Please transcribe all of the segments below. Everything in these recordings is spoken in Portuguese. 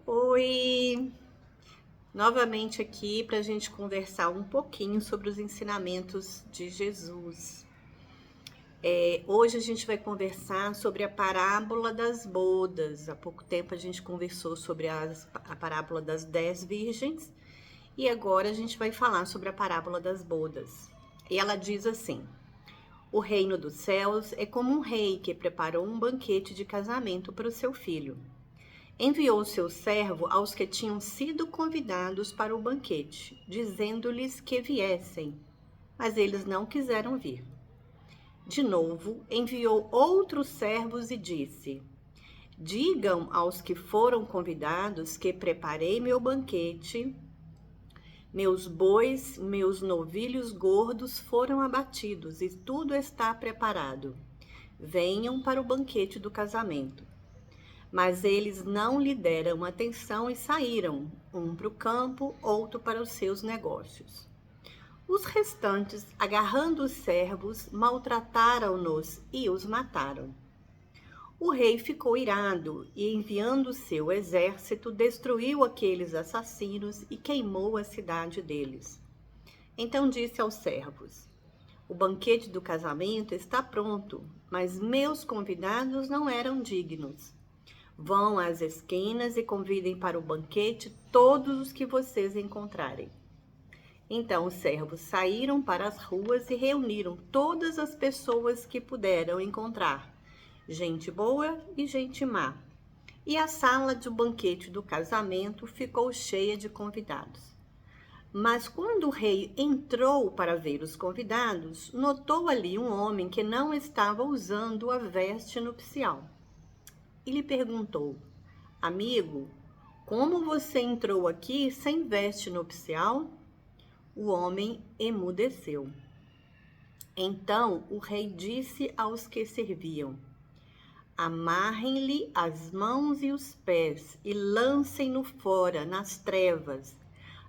Oi, novamente aqui para a gente conversar um pouquinho sobre os ensinamentos de Jesus. Hoje a gente vai conversar sobre a parábola das bodas. Há pouco tempo a gente conversou sobre a parábola das 10 virgens e agora a gente vai falar sobre a parábola das bodas. E ela diz assim: o reino dos céus é como um rei que preparou um banquete de casamento para o seu filho. Enviou seu servo aos que tinham sido convidados para o banquete, dizendo-lhes que viessem, mas eles não quiseram vir. De novo, enviou outros servos e disse: digam aos que foram convidados que preparei meu banquete, meus bois, meus novilhos gordos foram abatidos e tudo está preparado. Venham para o banquete do casamento. Mas eles não lhe deram atenção e saíram, um para o campo, outro para os seus negócios. Os restantes, agarrando os servos, maltrataram-nos e os mataram. O rei ficou irado e, enviando seu exército, destruiu aqueles assassinos e queimou a cidade deles. Então disse aos servos: o banquete do casamento está pronto, mas meus convidados não eram dignos. Vão às esquinas e convidem para o banquete todos os que vocês encontrarem. Então os servos saíram para as ruas e reuniram todas as pessoas que puderam encontrar, gente boa e gente má. E a sala do banquete do casamento ficou cheia de convidados. Mas quando o rei entrou para ver os convidados, notou ali um homem que não estava usando a veste nupcial. E lhe perguntou: amigo, como você entrou aqui sem veste nupcial? O homem emudeceu. Então o rei disse aos que serviam: amarrem-lhe as mãos e os pés e lancem-no fora nas trevas.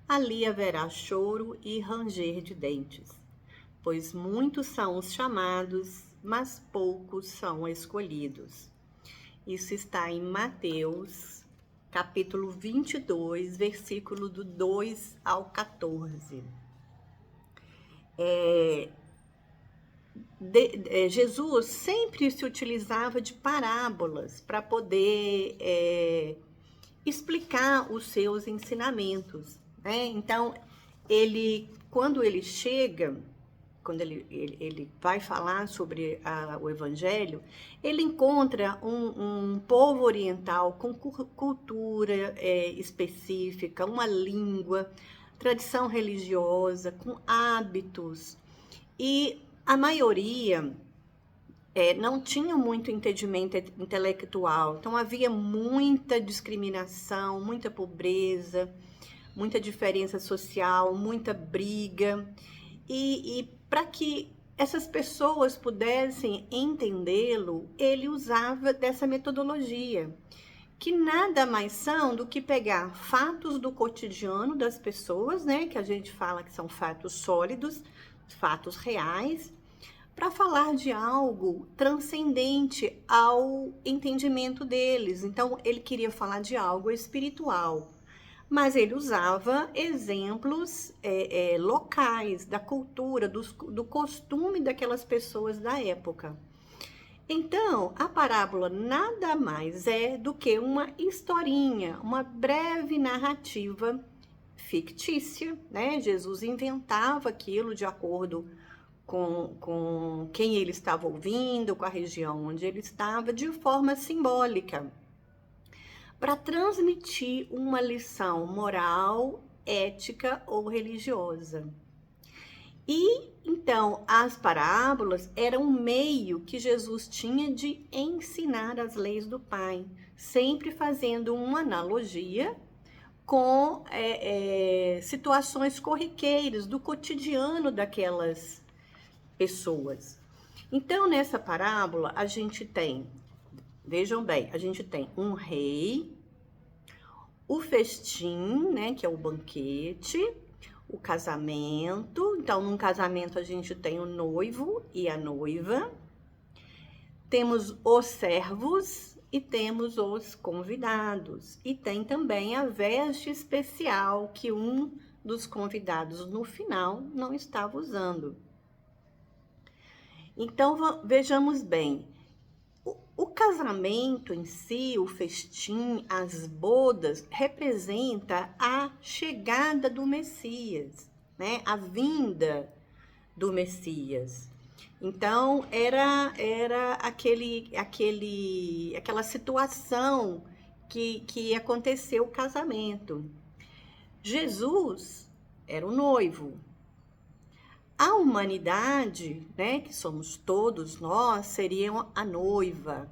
Ali haverá choro e ranger de dentes, pois muitos são os chamados, mas poucos são escolhidos. Isso está em Mateus, capítulo 22, versículo do 2 ao 14. Jesus sempre se utilizava de parábolas para poder explicar os seus ensinamentos, né? Então, quando ele chega, quando ele vai falar sobre o Evangelho, ele encontra um povo oriental com cultura específica, uma língua, tradição religiosa, com hábitos. E a maioria não tinha muito entendimento intelectual, então havia muita discriminação, muita pobreza, muita diferença social, muita briga. E para que essas pessoas pudessem entendê-lo, ele usava dessa metodologia, que nada mais são do que pegar fatos do cotidiano das pessoas, né, que a gente fala que são fatos sólidos, fatos reais, para falar de algo transcendente ao entendimento deles. Então, ele queria falar de algo espiritual, mas ele usava exemplos locais, da cultura, do costume daquelas pessoas da época. Então, a parábola nada mais é do que uma historinha, uma breve narrativa fictícia, né? Jesus inventava aquilo de acordo com quem ele estava ouvindo, com a região onde ele estava, de forma simbólica, para transmitir uma lição moral, ética ou religiosa. E então as parábolas eram um meio que Jesus tinha de ensinar as leis do Pai, sempre fazendo uma analogia com situações corriqueiras do cotidiano daquelas pessoas. Então, nessa parábola, a gente tem, vejam bem, a gente tem um rei, o festim, né, que é o banquete, o casamento. Então, num casamento a gente tem o noivo e a noiva. Temos os servos, e temos os convidados. E tem também a veste especial que um dos convidados no final não estava usando. Então vejamos bem, o casamento em si, o festim, as bodas, representa a chegada do Messias, né? A vinda do Messias. Então, era aquela situação que aconteceu o casamento. Jesus era o noivo. A humanidade, né, que somos todos nós, seria a noiva.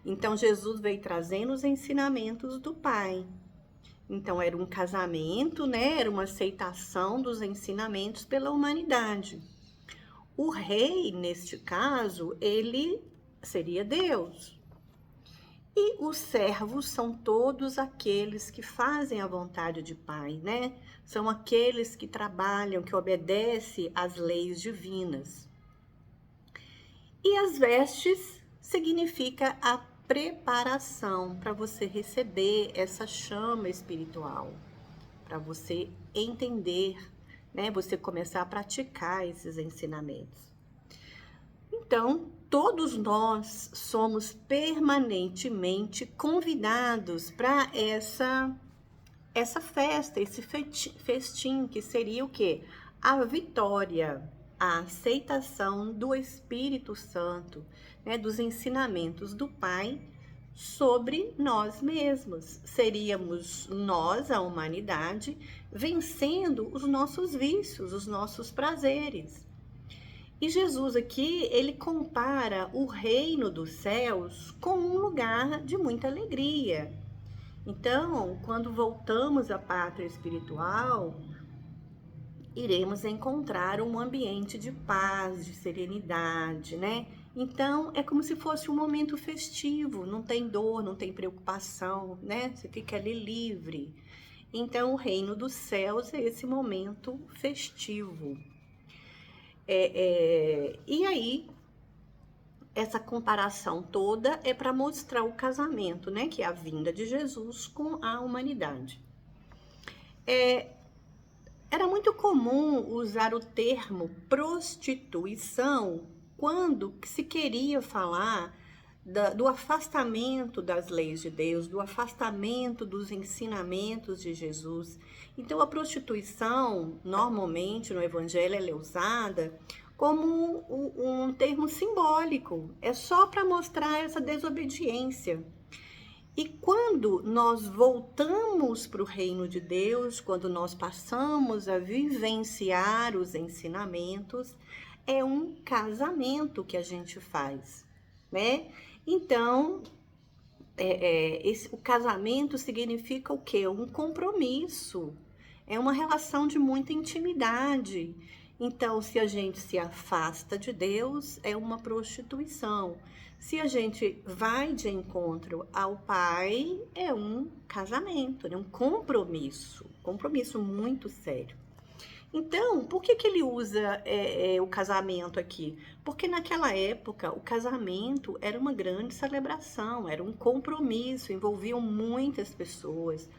Então, Jesus veio trazendo os ensinamentos do Pai. Então, era um casamento, né, era uma aceitação dos ensinamentos pela humanidade. O rei, neste caso, ele seria Deus. E os servos são todos aqueles que fazem a vontade de Pai, né? São aqueles que trabalham, que obedecem às leis divinas. E as vestes significa a preparação para você receber essa chama espiritual, para você entender, né? Você começar a praticar esses ensinamentos. Então, todos nós somos permanentemente convidados para essa festa, esse festim, que seria o quê? A vitória, a aceitação do Espírito Santo, né, dos ensinamentos do Pai sobre nós mesmos. Seríamos nós, a humanidade, vencendo os nossos vícios, os nossos prazeres. E Jesus aqui, ele compara o reino dos céus com um lugar de muita alegria. Então, quando voltamos à pátria espiritual, iremos encontrar um ambiente de paz, de serenidade, né? Então, é como se fosse um momento festivo, não tem dor, não tem preocupação, né? Você fica ali livre. Então, o reino dos céus é esse momento festivo. E aí, essa comparação toda é para mostrar o casamento, né? Que é a vinda de Jesus com a humanidade. Era muito comum usar o termo prostituição quando se queria falar do afastamento das leis de Deus, do afastamento dos ensinamentos de Jesus. Então, a prostituição, normalmente no Evangelho, ela é usada como um termo simbólico, é só para mostrar essa desobediência. E quando nós voltamos para o reino de Deus, quando nós passamos a vivenciar os ensinamentos, é um casamento que a gente faz, né? Então, o casamento significa o quê? Um compromisso, é uma relação de muita intimidade. Então, se a gente se afasta de Deus, é uma prostituição. Se a gente vai de encontro ao Pai, é um casamento, é um compromisso muito sério. Então, por que ele usa o casamento aqui? Porque naquela época o casamento era uma grande celebração, era um compromisso, envolviam muitas pessoas.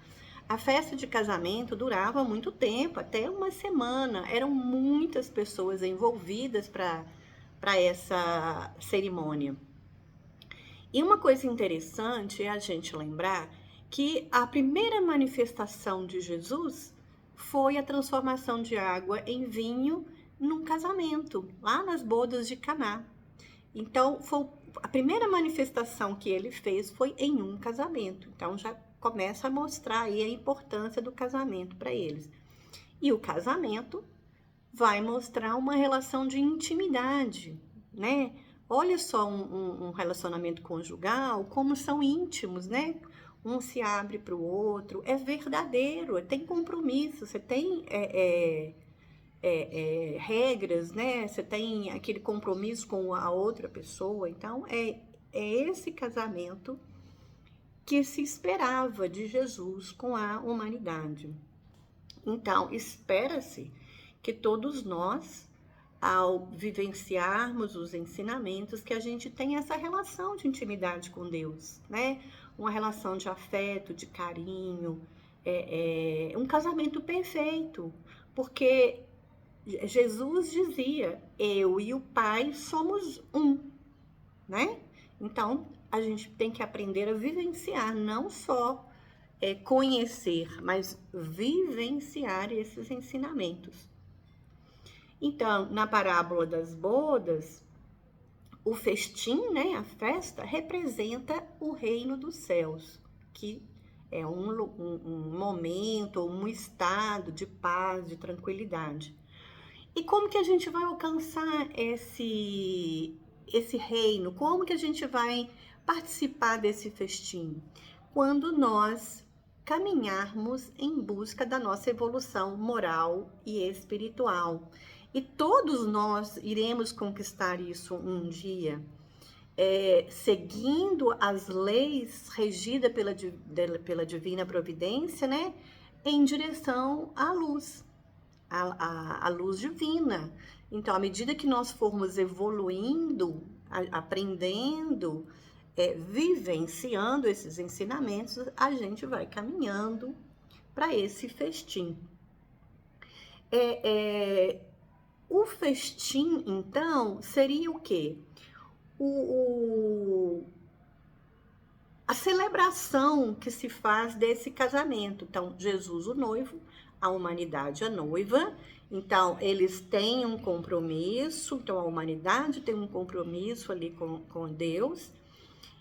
A festa de casamento durava muito tempo, até uma semana. Eram muitas pessoas envolvidas para essa cerimônia. E uma coisa interessante é a gente lembrar que a primeira manifestação de Jesus foi a transformação de água em vinho num casamento, lá nas bodas de Caná. Então, a primeira manifestação que ele fez foi em um casamento. Então, já começa a mostrar aí a importância do casamento para eles. E o casamento vai mostrar uma relação de intimidade, né? Olha só um relacionamento conjugal, como são íntimos, né? Um se abre para o outro, é verdadeiro, tem compromisso, você tem regras, né? Você tem aquele compromisso com a outra pessoa. Então, é esse casamento que se esperava de Jesus com a humanidade. Então, espera-se que todos nós ao vivenciarmos os ensinamentos, que a gente tem essa relação de intimidade com Deus, né? Uma relação de afeto, de carinho, um casamento perfeito, porque Jesus dizia: eu e o Pai somos um, né? Então, a gente tem que aprender a vivenciar, não só conhecer, mas vivenciar esses ensinamentos. Então, na parábola das bodas, o festim, né, a festa, representa o reino dos céus, que é um momento, um estado de paz, de tranquilidade. E como que a gente vai alcançar esse reino? Como que a gente vai participar desse festim? Quando nós caminharmos em busca da nossa evolução moral e espiritual. E todos nós iremos conquistar isso um dia, seguindo as leis regidas pela divina providência, né? Em direção à luz. A luz divina. Então, à medida que nós formos evoluindo, aprendendo, vivenciando esses ensinamentos, a gente vai caminhando para esse festim. O festim, então, seria o quê? A celebração que se faz desse casamento. Então, Jesus, o noivo, a humanidade, a noiva. Então, eles têm um compromisso. Então, a humanidade tem um compromisso ali com Deus.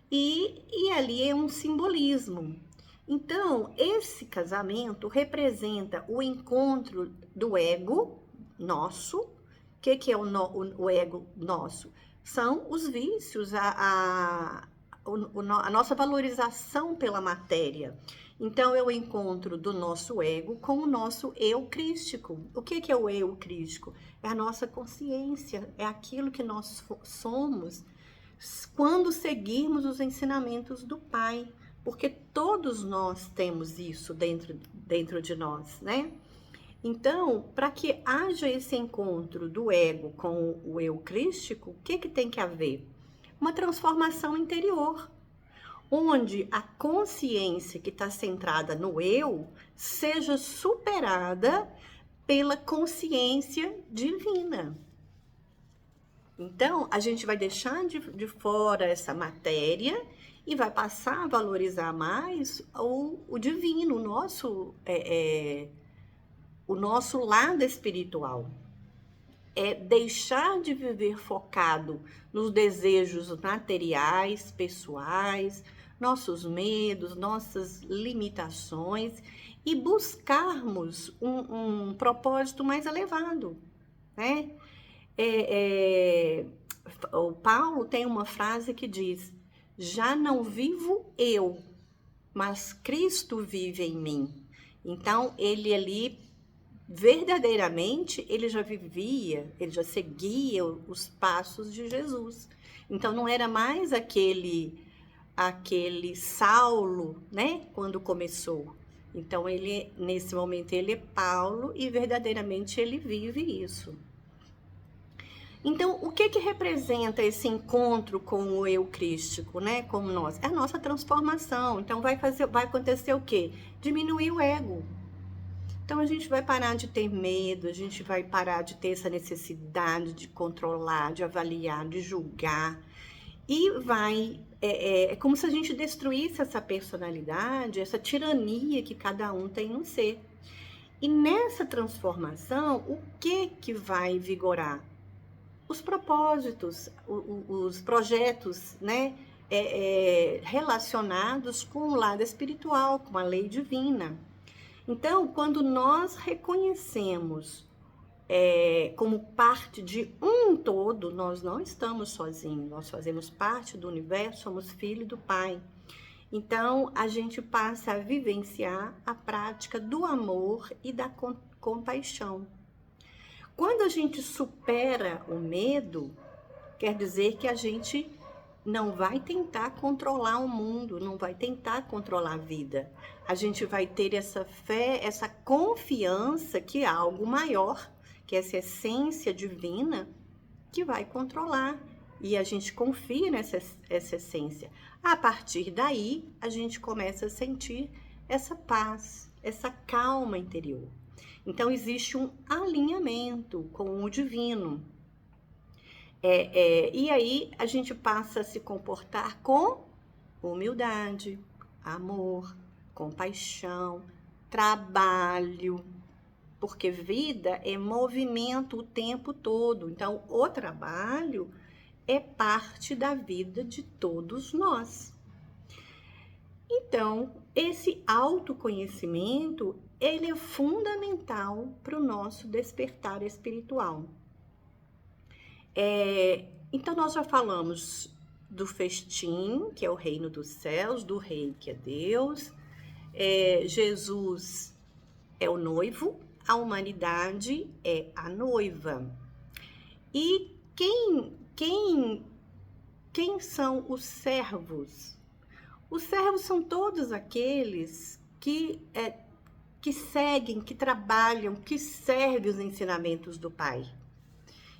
E ali é um simbolismo. Então, esse casamento representa o encontro do ego nosso. O que é o ego nosso? São os vícios, a nossa valorização pela matéria. Então, é o encontro do nosso ego com o nosso eu crístico. O que é o eu crístico? É a nossa consciência, é aquilo que nós somos quando seguirmos os ensinamentos do Pai. Porque todos nós temos isso dentro de nós, né? Então, para que haja esse encontro do ego com o eu crístico, o que tem que haver? Uma transformação interior, onde a consciência que está centrada no eu seja superada pela consciência divina. Então, a gente vai deixar de fora essa matéria e vai passar a valorizar mais o divino, o nosso lado espiritual. É deixar de viver focado nos desejos materiais, pessoais, nossos medos, nossas limitações e buscarmos um propósito mais elevado, né? O Paulo tem uma frase que diz: já não vivo eu, mas Cristo vive em mim. Então, ele ali, verdadeiramente, ele já vivia, ele já seguia os passos de Jesus. Então, não era mais aquele Saulo, né, quando começou. Então, nesse momento, ele é Paulo e verdadeiramente ele vive isso. Então, o que representa esse encontro com o eu crístico, né? Como nós? É a nossa transformação. Então, vai acontecer o quê? Diminuir o ego. Então, a gente vai parar de ter medo, a gente vai parar de ter essa necessidade de controlar, de avaliar, de julgar. E é como se a gente destruísse essa personalidade, essa tirania que cada um tem no ser. E nessa transformação, o que vai vigorar? Os propósitos, os projetos, né, relacionados com o lado espiritual, com a lei divina. Então, quando nós reconhecemos como parte de um todo, nós não estamos sozinhos, nós fazemos parte do universo, somos filhos do Pai. Então, a gente passa a vivenciar a prática do amor e da compaixão. Quando a gente supera o medo, quer dizer que a gente não vai tentar controlar o mundo, não vai tentar controlar a vida. A gente vai ter essa fé, essa confiança que há algo maior que é essa essência divina que vai controlar. E a gente confia essa essência. A partir daí, a gente começa a sentir essa paz, essa calma interior. Então, existe um alinhamento com o divino. E aí, a gente passa a se comportar com humildade, amor, compaixão, trabalho, porque vida é movimento o tempo todo. Então, o trabalho é parte da vida de todos nós. Então, esse autoconhecimento, ele é fundamental para o nosso despertar espiritual. Então, nós já falamos do festim, que é o reino dos céus, do rei, que é Deus. Jesus é o noivo, a humanidade é a noiva. E quem são os servos? Os servos são todos aqueles que seguem, que trabalham, que servem os ensinamentos do Pai.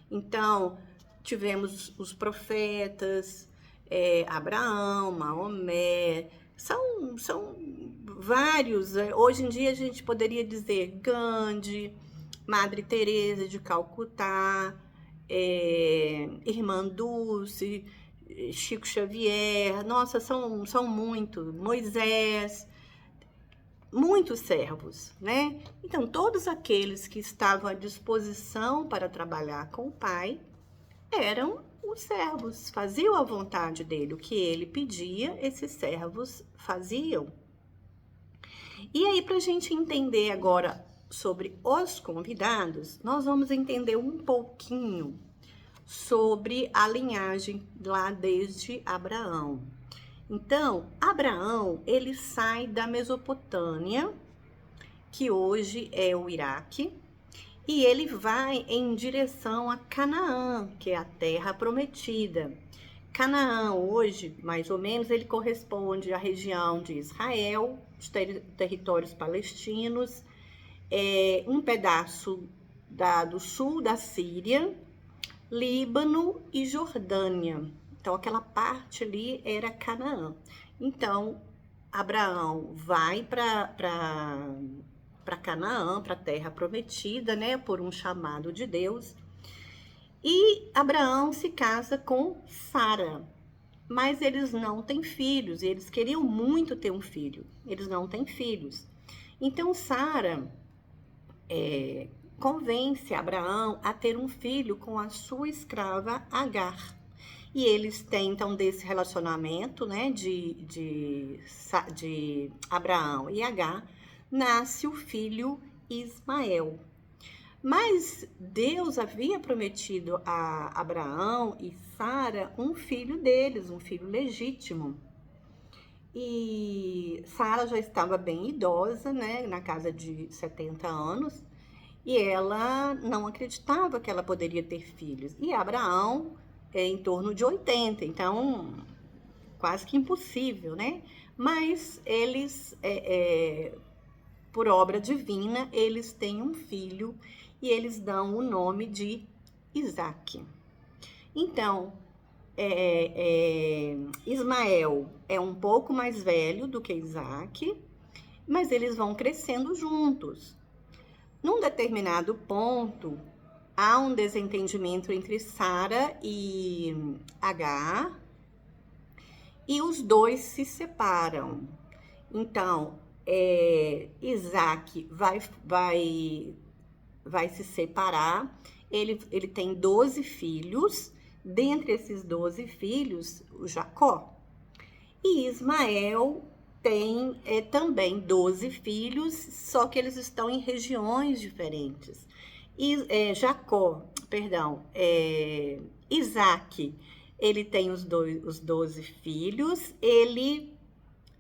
Então, tivemos os profetas, Abraão, Maomé, são vários. Hoje em dia a gente poderia dizer Gandhi, Madre Teresa de Calcutá, Irmã Dulce, Chico Xavier, nossa, são muitos, Moisés, muitos servos, né? Então, todos aqueles que estavam à disposição para trabalhar com o Pai eram os servos, faziam a vontade dele, o que ele pedia, esses servos faziam. E aí, para a gente entender agora sobre os convidados, nós vamos entender um pouquinho sobre a linhagem lá desde Abraão. Então, Abraão, ele sai da Mesopotâmia, que hoje é o Iraque, e ele vai em direção a Canaã, que é a terra prometida. Canaã, hoje, mais ou menos, ele corresponde à região de Israel, os territórios palestinos, um pedaço do sul da Síria, Líbano e Jordânia. Então, aquela parte ali era Canaã. Então, Abraão vai para Canaã, para a terra prometida, né, por um chamado de Deus. E Abraão se casa com Sara, mas eles não têm filhos. Eles queriam muito ter um filho, eles não têm filhos. Então, Sara convence Abraão a ter um filho com a sua escrava Agar. E eles tentam desse relacionamento, né, de Abraão e Agar, nasce o filho Ismael. Mas Deus havia prometido a Abraão e Sara um filho deles, um filho legítimo. E Sara já estava bem idosa, né, na casa de 70 anos, e ela não acreditava que ela poderia ter filhos. E Abraão em torno de 80, então quase que impossível, né? Mas eles, por obra divina, eles têm um filho e eles dão o nome de Isaque. Então, Ismael é um pouco mais velho do que Isaque, mas eles vão crescendo juntos. Num determinado ponto, há um desentendimento entre Sara e Agar, e os dois se separam. Então, Isaque vai se separar. Ele tem 12 filhos. Dentre esses 12 filhos, o Jacó. E Ismael tem também 12 filhos, só que eles estão em regiões diferentes. Isaque, ele tem os 12 filhos,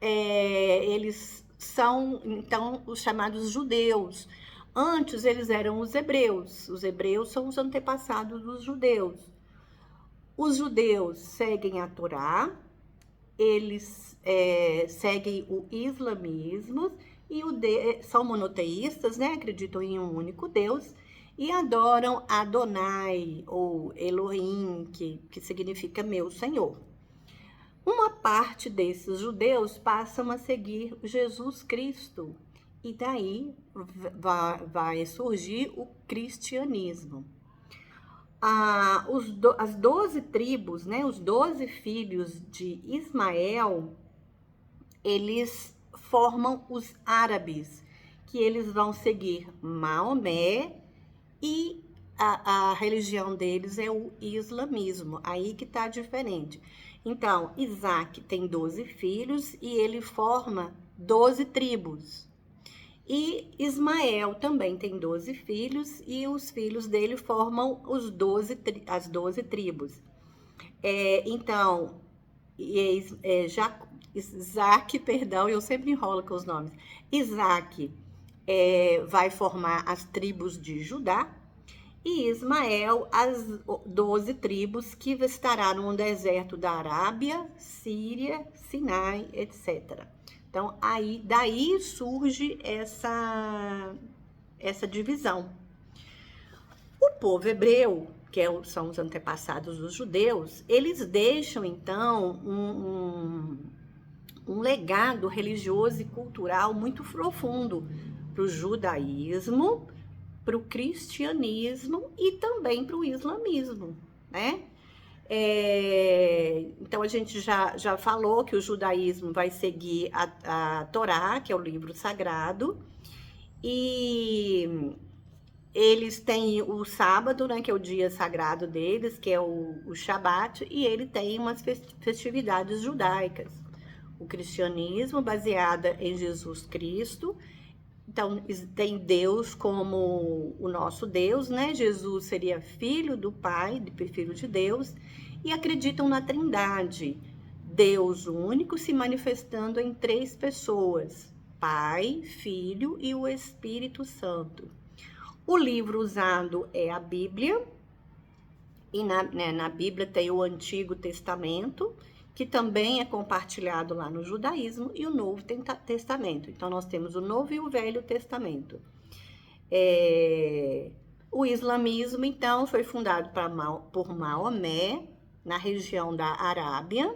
eles são, então, os chamados judeus. Antes, eles eram os hebreus. Os hebreus são os antepassados dos judeus. Os judeus seguem a Torá, eles seguem o islamismo e são monoteístas, né? Acreditam em um único Deus. e adoram Adonai, ou Elohim, que significa meu Senhor. Uma parte desses judeus passam a seguir Jesus Cristo, e daí vai surgir o cristianismo. As 12 tribos, né, os 12 filhos de Ismael, eles formam os árabes, que eles vão seguir Maomé, e a religião deles é o islamismo, aí que está diferente. Então, Isaac tem 12 filhos e ele forma 12 tribos. E Ismael também tem 12 filhos e os filhos dele formam as 12 tribos. Então, Isaac, perdão, eu sempre enrolo com os nomes. Isaac vai formar as tribos de Judá, e Ismael as 12 tribos que estarão no deserto da Arábia, Síria, Sinai, etc. Então, daí surge essa divisão. O povo hebreu, que são os antepassados dos judeus, eles deixam, então, um legado religioso e cultural muito profundo para o judaísmo, para o cristianismo e também para o islamismo, né? Então, a gente já falou que o judaísmo vai seguir a Torá, que é o livro sagrado, e eles têm o sábado, né, que é o dia sagrado deles, que é o Shabat, e ele tem umas festividades judaicas. O cristianismo, baseada em Jesus Cristo. Então, tem Deus como o nosso Deus, né? Jesus seria filho do Pai, filho de Deus, e acreditam na Trindade, Deus único se manifestando em 3 pessoas, Pai, Filho e o Espírito Santo. O livro usado é a Bíblia, e na Bíblia tem o Antigo Testamento, que também é compartilhado lá no judaísmo, e o Novo Testamento. Então, nós temos o Novo e o Velho Testamento. O islamismo, então, foi fundado por Maomé, na região da Arábia,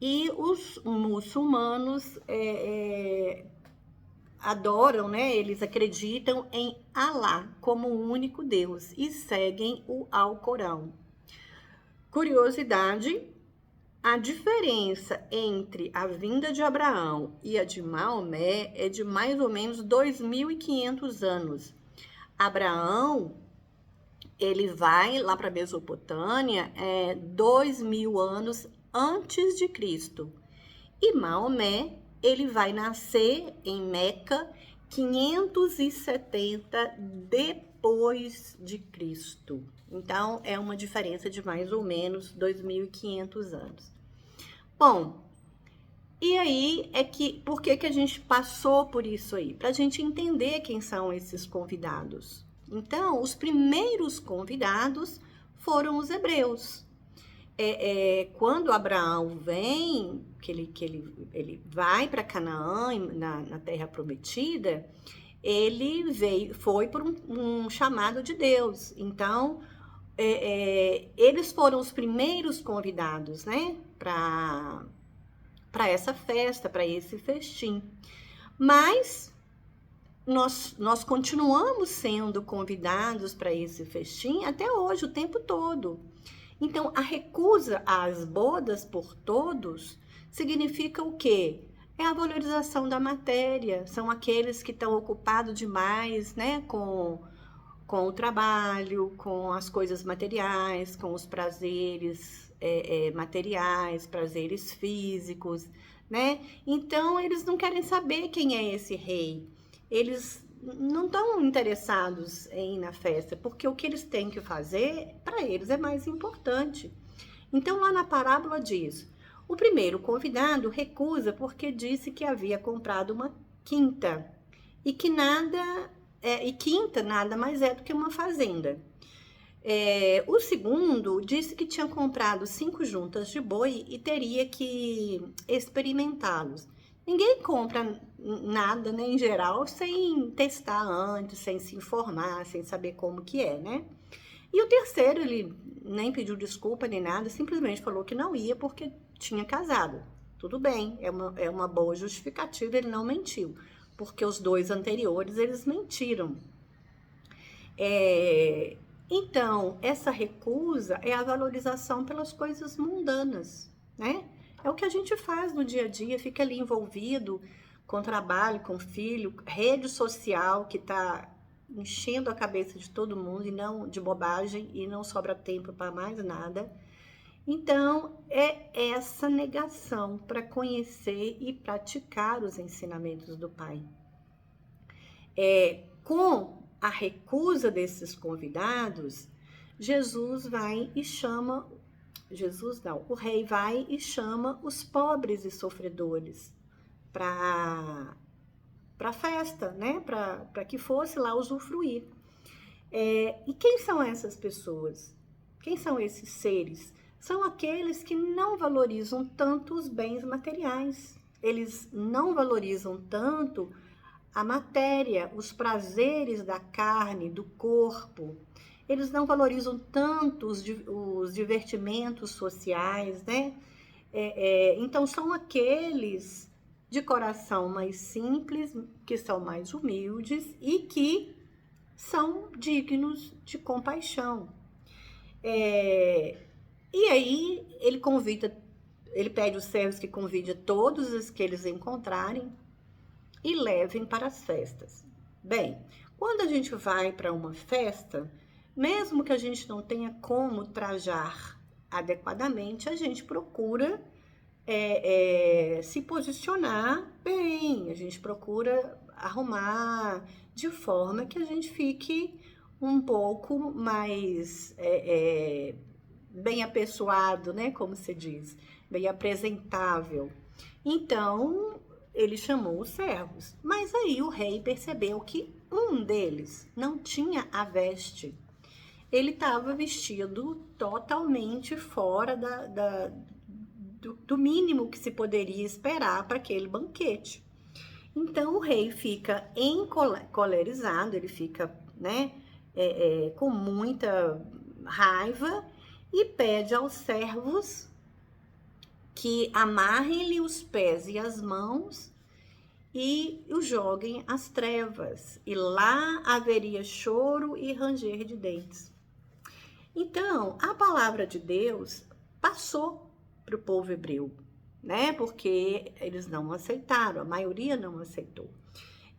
e os muçulmanos adoram, né? Eles acreditam em Alá como o único Deus e seguem o Alcorão. Curiosidade: a diferença entre a vinda de Abraão e a de Maomé é de mais ou menos 2.500 anos. Abraão, ele vai lá para a Mesopotâmia 2.000 anos antes de Cristo. E Maomé, ele vai nascer em Meca 570 depois de Cristo. Então, é uma diferença de mais ou menos 2.500 anos. Bom, e aí por que a gente passou por isso aí? Para a gente entender quem são esses convidados. Então, os primeiros convidados foram os hebreus. Quando Abraão vem, que ele vai para Canaã, na Terra Prometida, ele foi por um chamado de Deus. Então, eles foram os primeiros convidados, né, para essa festa, para esse festim. Mas nós continuamos sendo convidados para esse festim até hoje, o tempo todo. Então, a recusa às bodas por todos significa o quê? É a valorização da matéria. São aqueles que estão ocupados demais, né, com o trabalho, com as coisas materiais, com os prazeres materiais, prazeres físicos, né? Então, eles não querem saber quem é esse rei. Eles não estão interessados em ir na festa, porque o que eles têm que fazer, para eles, é mais importante. Então, lá na parábola diz: o primeiro convidado recusa porque disse que havia comprado uma quinta, e que quinta nada mais é do que uma fazenda. O segundo disse que tinha comprado 5 juntas de boi e teria que experimentá-los. Ninguém compra nada, né, em geral, sem testar antes, sem se informar, sem saber como que é, né? E o terceiro, ele nem pediu desculpa nem nada, simplesmente falou que não ia porque tinha casado. Tudo bem, é uma boa justificativa, ele não mentiu, porque os dois anteriores, eles mentiram. Então, essa recusa é a valorização pelas coisas mundanas, né? É o que a gente faz no dia a dia, fica ali envolvido com trabalho, com filho, rede social que está enchendo a cabeça de todo mundo e não de bobagem e não sobra tempo para mais nada. Então, é essa negação para conhecer e praticar os ensinamentos do Pai. Com a recusa desses convidados, Jesus vai e chama, Jesus não, o rei vai e chama os pobres e sofredores para a festa, né? Para que fosse lá usufruir. E quem são essas pessoas? Quem são esses seres? São aqueles que não valorizam tanto os bens materiais. Eles não valorizam tanto a matéria, os prazeres da carne, do corpo. Eles não valorizam tanto os divertimentos sociais, né? Então, são aqueles de coração mais simples, que são mais humildes e que são dignos de compaixão. E aí, ele pede os servos que convidem todos os que eles encontrarem e levem para as festas. Bem, quando a gente vai para uma festa, mesmo que a gente não tenha como trajar adequadamente, a gente procura se posicionar bem, a gente procura arrumar de forma que a gente fique um pouco mais bem apessoado, né, como se diz, bem apresentável. Então, ele chamou os servos, mas aí o rei percebeu que um deles não tinha a veste. Ele estava vestido totalmente fora do mínimo que se poderia esperar para aquele banquete. Então o rei fica encolerizado, ele fica, né, com muita raiva e pede aos servos que amarrem-lhe os pés e as mãos e o joguem às trevas, e lá haveria choro e ranger de dentes. Então, a palavra de Deus passou para o povo hebreu, né? Porque eles não aceitaram, a maioria não aceitou.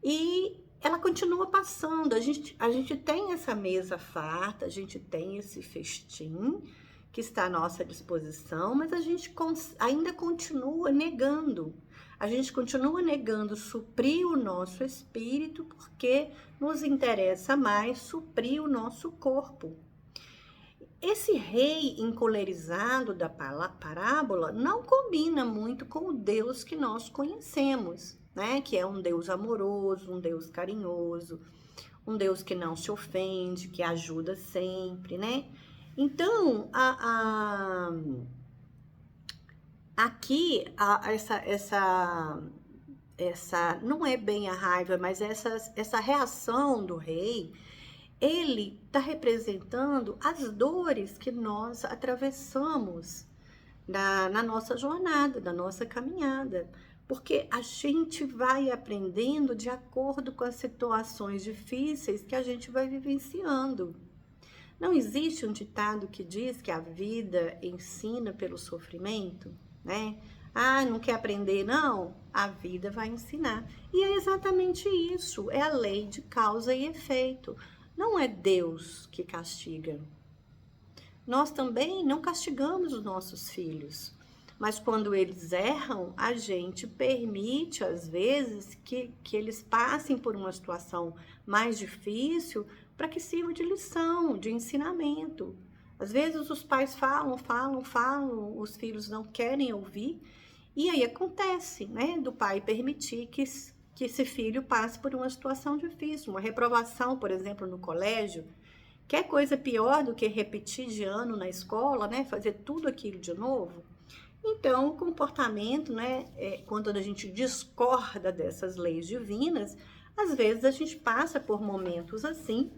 E ela continua passando, a gente tem essa mesa farta, a gente tem esse festim que está à nossa disposição, mas a gente ainda continua negando. A gente continua negando suprir o nosso espírito porque nos interessa mais suprir o nosso corpo. Esse rei encolerizado da parábola não combina muito com o Deus que nós conhecemos, né? Que é um Deus amoroso, um Deus carinhoso, um Deus que não se ofende, que ajuda sempre, né? Então, aqui, essa não é bem a raiva, mas essa reação do rei, ele está representando as dores que nós atravessamos na nossa jornada, na nossa caminhada. Porque a gente vai aprendendo de acordo com as situações difíceis que a gente vai vivenciando. Não existe um ditado que diz que a vida ensina pelo sofrimento, né? Ah, não quer aprender? Não, a vida vai ensinar. E é exatamente isso, é a lei de causa e efeito. Não é Deus que castiga. Nós também não castigamos os nossos filhos, mas quando eles erram, a gente permite, às vezes, que eles passem por uma situação mais difícil para que sirva de lição, de ensinamento. Às vezes os pais falam, os filhos não querem ouvir, e aí acontece, né, do pai permitir que esse filho passe por uma situação difícil, uma reprovação, por exemplo, no colégio. Que é coisa pior do que repetir de ano na escola, né, fazer tudo aquilo de novo? Então, o comportamento, né, quando a gente discorda dessas leis divinas, às vezes a gente passa por momentos assim,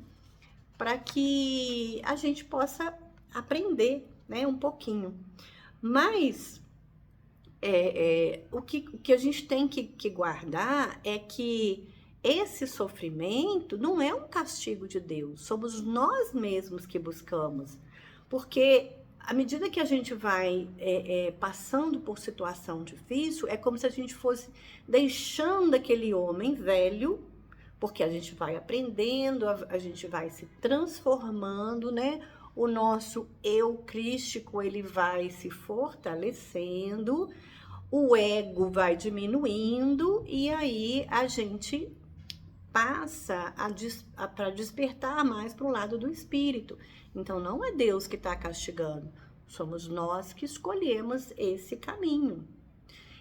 para que a gente possa aprender, né, um pouquinho. Mas o que a gente tem que guardar é que esse sofrimento não é um castigo de Deus, somos nós mesmos que buscamos. Porque à medida que a gente vai passando por situação difícil, é como se a gente fosse deixando aquele homem velho, porque a gente vai aprendendo, a gente vai se transformando, né? O nosso eu crístico, ele vai se fortalecendo, o ego vai diminuindo e aí a gente passa para despertar mais para o lado do espírito. Então não é Deus que está castigando, somos nós que escolhemos esse caminho.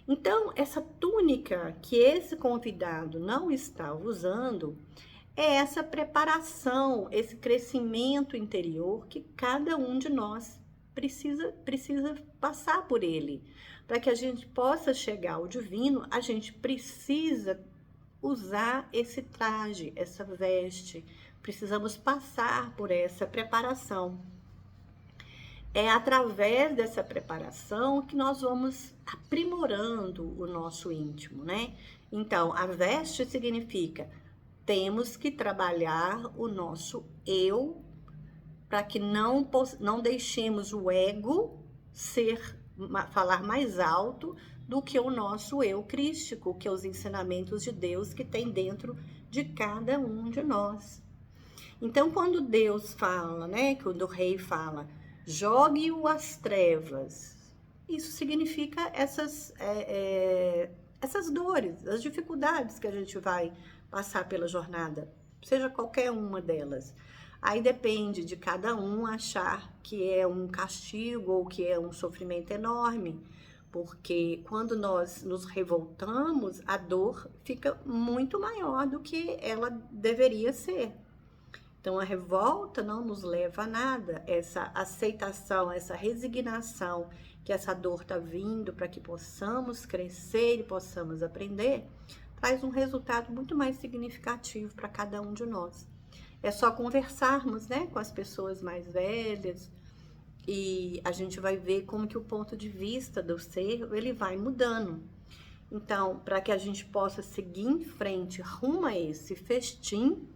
Então, essa túnica que esse convidado não está usando é essa preparação, esse crescimento interior que cada um de nós precisa passar por ele. Para que a gente possa chegar ao divino, a gente precisa usar esse traje, essa veste. Precisamos passar por essa preparação. É através dessa preparação que nós vamos aprimorando o nosso íntimo, né? Então, a veste significa temos que trabalhar o nosso eu para que não deixemos o ego falar mais alto do que o nosso eu crístico, que é os ensinamentos de Deus que tem dentro de cada um de nós. Então, quando Deus fala, né, quando o rei fala, jogue-o às trevas, isso significa essas dores, as dificuldades que a gente vai passar pela jornada, seja qualquer uma delas. Aí depende de cada um achar que é um castigo ou que é um sofrimento enorme, porque quando nós nos revoltamos, a dor fica muito maior do que ela deveria ser. Então, a revolta não nos leva a nada. Essa aceitação, essa resignação que essa dor está vindo para que possamos crescer e possamos aprender, traz um resultado muito mais significativo para cada um de nós. É só conversarmos, né, com as pessoas mais velhas e a gente vai ver como que o ponto de vista do ser, ele vai mudando. Então, para que a gente possa seguir em frente rumo a esse festim,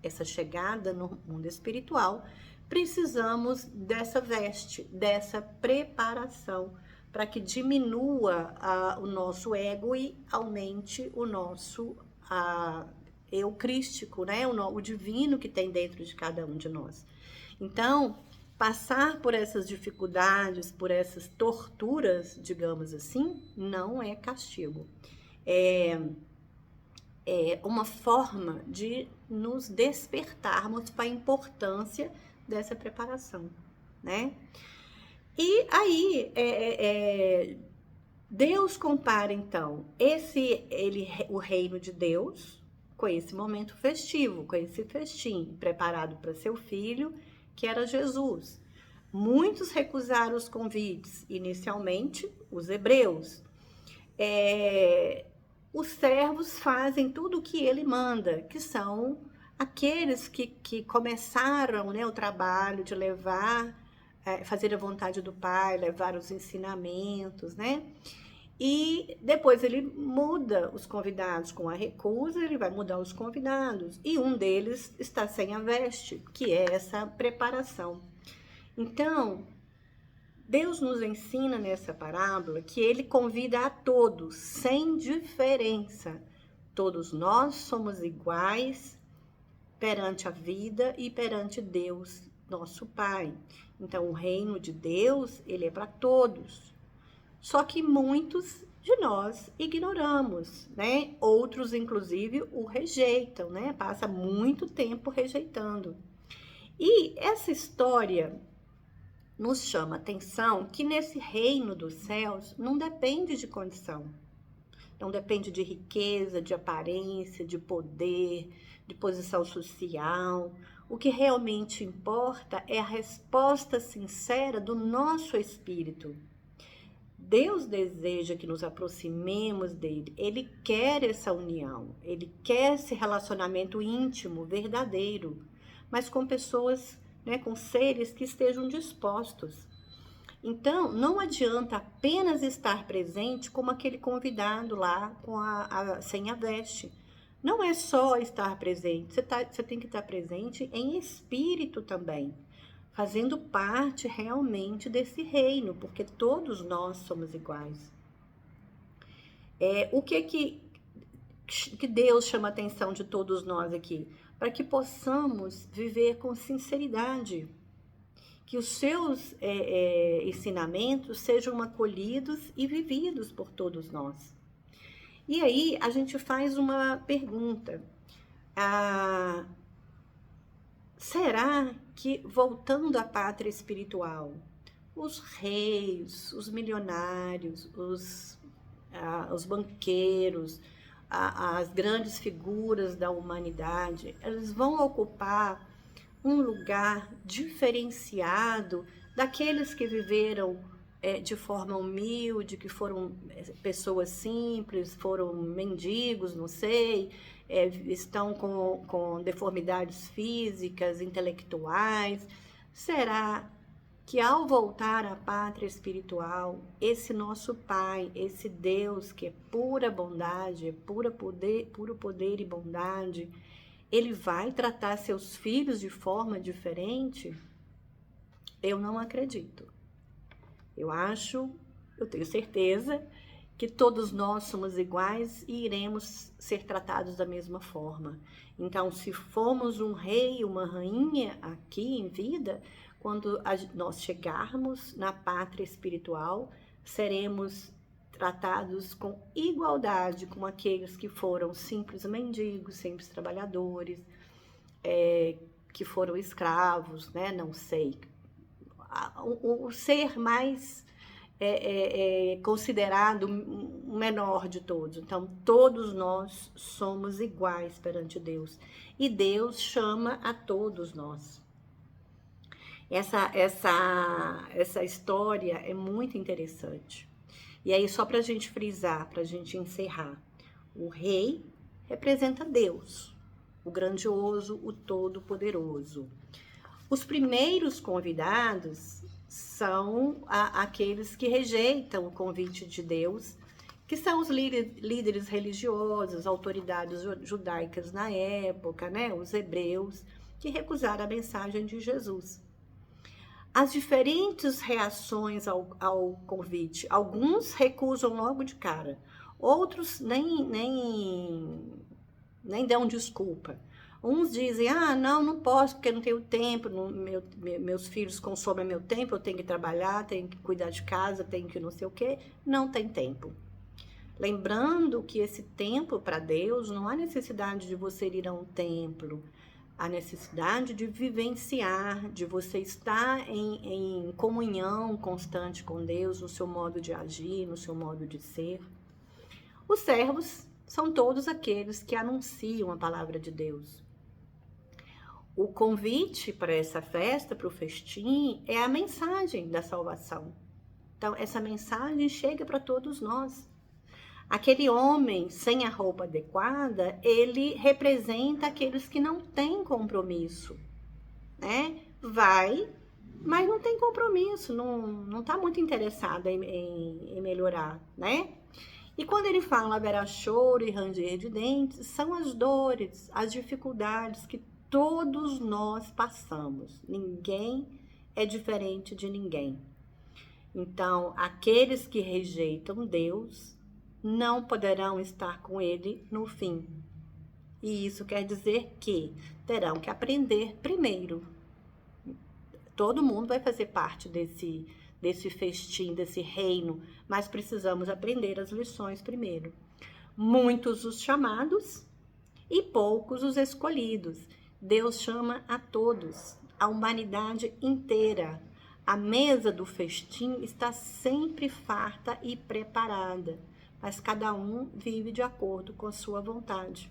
essa chegada no mundo espiritual, precisamos dessa veste, dessa preparação, para que diminua o nosso ego e aumente o nosso eu crístico, né? O divino que tem dentro de cada um de nós. Então, passar por essas dificuldades, por essas torturas, digamos assim, não é castigo. É uma forma de nos despertarmos para a importância dessa preparação, né? E aí, Deus compara, então, o reino de Deus com esse momento festivo, com esse festim preparado para seu filho, que era Jesus. Muitos recusaram os convites, inicialmente os hebreus. Os servos fazem tudo o que ele manda, que são aqueles que começaram, né, o trabalho de fazer a vontade do Pai, levar os ensinamentos, né? E depois ele muda os convidados com a recusa, ele vai mudar os convidados. E um deles está sem a veste, que é essa preparação. Então, Deus nos ensina nessa parábola que ele convida a todos, sem diferença. Todos nós somos iguais perante a vida e perante Deus, nosso Pai. Então, o reino de Deus, ele é para todos. Só que muitos de nós ignoramos, né? Outros, inclusive, o rejeitam, né? Passa muito tempo rejeitando. E essa história nos chama a atenção que nesse reino dos céus não depende de condição. Não depende de riqueza, de aparência, de poder, de posição social. O que realmente importa é a resposta sincera do nosso espírito. Deus deseja que nos aproximemos dele. Ele quer essa união. Ele quer esse relacionamento íntimo, verdadeiro, mas com pessoas, né, com seres que estejam dispostos. Então, não adianta apenas estar presente como aquele convidado lá sem a veste. Não é só estar presente, você tem que estar presente em espírito também, fazendo parte realmente desse reino, porque todos nós somos iguais. O que Deus chama a atenção de todos nós aqui? Para que possamos viver com sinceridade, que os seus ensinamentos sejam acolhidos e vividos por todos nós. E aí a gente faz uma pergunta: será que, voltando à pátria espiritual, os reis, os milionários, os banqueiros, as grandes figuras da humanidade, eles vão ocupar um lugar diferenciado daqueles que viveram de forma humilde, que foram pessoas simples, foram mendigos, não sei, estão com deformidades físicas, intelectuais? Será que, ao voltar à pátria espiritual, esse nosso Pai, esse Deus que é pura bondade, é puro poder e bondade, ele vai tratar seus filhos de forma diferente? Eu não acredito. Eu tenho certeza que todos nós somos iguais e iremos ser tratados da mesma forma. Então, se formos um rei, uma rainha aqui em vida, quando nós chegarmos na pátria espiritual, seremos tratados com igualdade com aqueles que foram simples mendigos, simples trabalhadores, que foram escravos, né? Não sei. O ser mais considerado o menor de todos. Então, todos nós somos iguais perante Deus. E Deus chama a todos nós. Essa história é muito interessante. E aí, só para a gente frisar, para a gente encerrar, o rei representa Deus, o grandioso, o todo-poderoso. Os primeiros convidados são aqueles que rejeitam o convite de Deus, que são os líderes religiosos, autoridades judaicas na época, né? Os hebreus, que recusaram a mensagem de Jesus. As diferentes reações ao convite: alguns recusam logo de cara, outros nem dão desculpa. Uns dizem: não posso porque não tenho tempo, meus filhos consomem meu tempo, eu tenho que trabalhar, tenho que cuidar de casa, tenho que não sei o quê. Não tem tempo. Lembrando que esse tempo, para Deus, não há necessidade de você ir a um templo, há necessidade de vivenciar, de você estar em comunhão constante com Deus, no seu modo de agir, no seu modo de ser. Os servos são todos aqueles que anunciam a palavra de Deus. O convite para essa festa, para o festim, é a mensagem da salvação. Então, essa mensagem chega para todos nós. Aquele homem sem a roupa adequada, ele representa aqueles que não têm compromisso, né? Vai, mas não tem compromisso, não está muito interessado em melhorar, né? E quando ele fala haverá choro e ranger de dentes, são as dores, as dificuldades que todos nós passamos. Ninguém é diferente de ninguém. Então, aqueles que rejeitam Deus não poderão estar com ele no fim. E isso quer dizer que terão que aprender primeiro. Todo mundo vai fazer parte desse festim, desse reino, mas precisamos aprender as lições primeiro. Muitos os chamados e poucos os escolhidos. Deus chama a todos, a humanidade inteira. A mesa do festim está sempre farta e preparada, mas cada um vive de acordo com a sua vontade.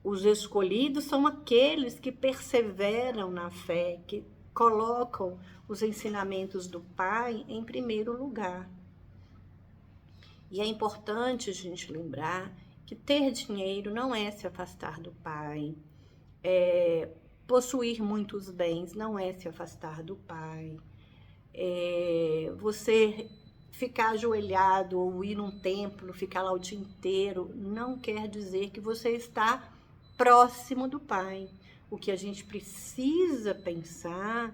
Os escolhidos são aqueles que perseveram na fé, que colocam os ensinamentos do Pai em primeiro lugar. E é importante a gente lembrar que ter dinheiro não é se afastar do Pai, possuir muitos bens não é se afastar do Pai, você ficar ajoelhado ou ir num templo, ficar lá o dia inteiro, não quer dizer que você está próximo do Pai. O que a gente precisa pensar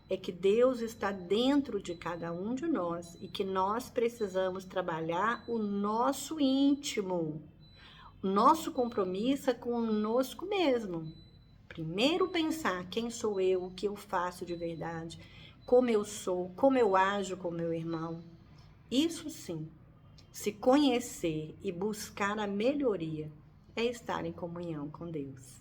é que Deus está dentro de cada um de nós e que nós precisamos trabalhar o nosso íntimo, o nosso compromisso é conosco mesmo. Primeiro pensar quem sou eu, o que eu faço de verdade, como eu sou, como eu ajo com meu irmão. Isso sim, se conhecer e buscar a melhoria é estar em comunhão com Deus.